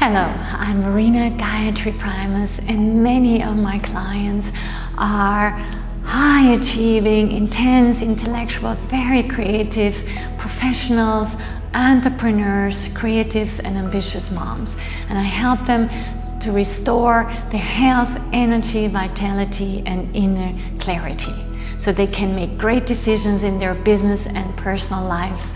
Hello, I'm Marina Gayatri Primus, and many of my clients are high achieving, intense, intellectual, very creative professionals, entrepreneurs, creatives, and ambitious moms. And I help them to restore their health, energy, vitality, and inner clarity so they can make great decisions in their business and personal lives,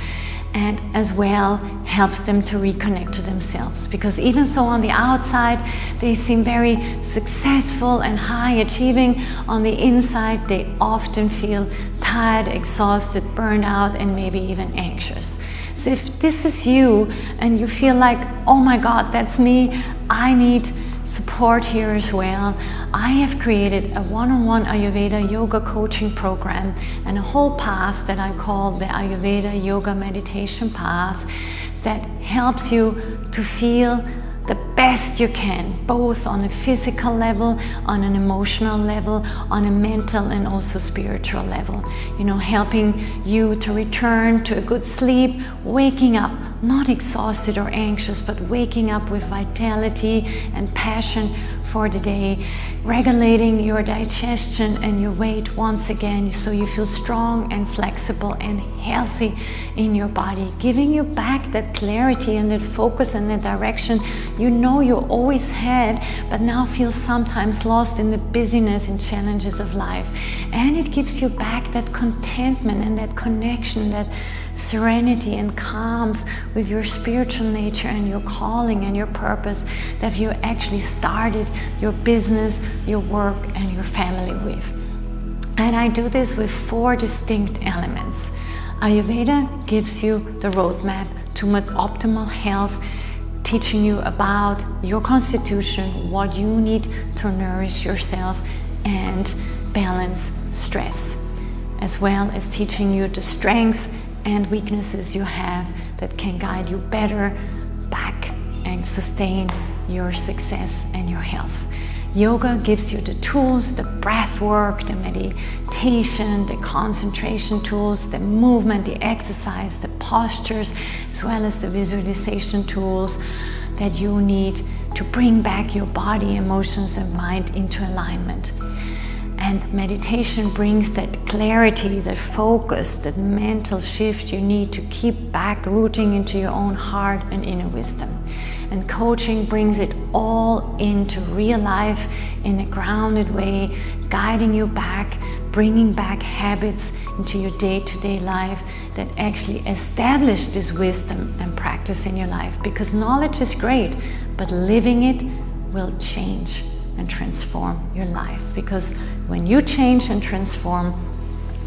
and as well helps them to reconnect to themselves. Because even so on the outside they seem very successful and high achieving, on the inside they often feel tired, exhausted, burned out, and maybe even anxious. So if this is you and you feel like, oh my God, that's me, I need support here as well, I have created a one-on-one Ayurveda-Yoga Coaching program and a whole path that I call the Ayurveda-Yoga Meditation Path that helps you to feel the best you can, both on a physical level, on an emotional level, on a mental and also spiritual level. You know, helping you to return to a good sleep, waking up not exhausted or anxious, but waking up with vitality and passion for the day, regulating your digestion and your weight once again so you feel strong and flexible and healthy in your body, giving you back that clarity and that focus and that direction you know you always had, but now feel sometimes lost in the busyness and challenges of life. And it gives you back that contentment and that connection, that serenity and calms with your spiritual nature and your calling and your purpose that you actually started your business, your work, and your family with. And I do this with 4 distinct elements. Ayurveda gives you the roadmap to much optimal health, teaching you about your constitution, what you need to nourish yourself and balance stress, as well as teaching you the strength and weaknesses you have that can guide you better back and sustain your success and your health. Yoga gives you the tools, the breath work, the meditation, the concentration tools, the movement, the exercise, the postures, as well as the visualization tools that you need to bring back your body, emotions, and mind into alignment. And meditation brings that clarity, that focus, that mental shift you need to keep back rooting into your own heart and inner wisdom. And coaching brings it all into real life in a grounded way, guiding you back, bringing back habits into your day-to-day life that actually establish this wisdom and practice in your life. Because knowledge is great, but living it will change and transform your life. Because when you change and transform,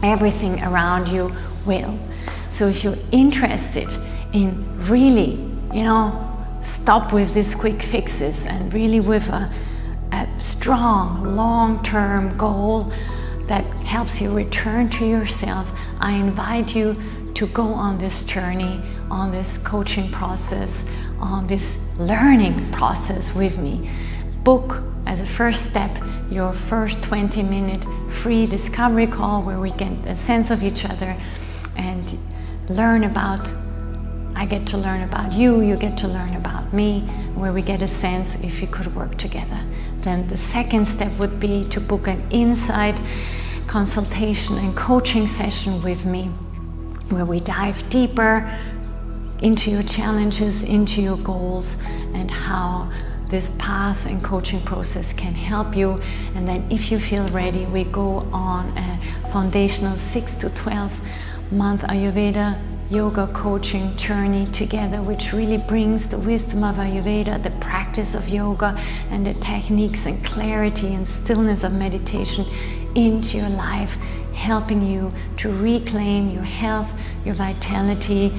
everything around you will. So if you're interested in really, stop with these quick fixes and really with a strong long-term goal that helps you return to yourself, I invite you to go on this journey, on this coaching process, on this learning process with me. Book as a first step your first 20-minute free discovery call where we get a sense of each other and I get to learn about you, you get to learn about me, where we get a sense if we could work together. Then the second step would be to book an insight consultation and coaching session with me, where we dive deeper into your challenges, into your goals, and how this path and coaching process can help you. And then if you feel ready, we go on a foundational 6 to 12 month Ayurveda Yoga Coaching journey together, which really brings the wisdom of Ayurveda, the practice of yoga, and the techniques and clarity and stillness of meditation into your life, helping you to reclaim your health, your vitality,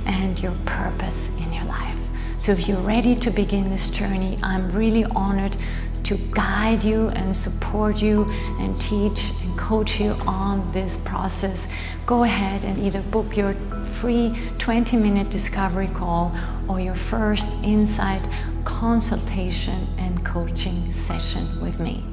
and your purpose in your life. So if you're ready to begin this journey, I'm really honored to guide you and support you and teach and coach you on this process. Go ahead and either book your free 20-minute discovery call or your first insight consultation and coaching session with me.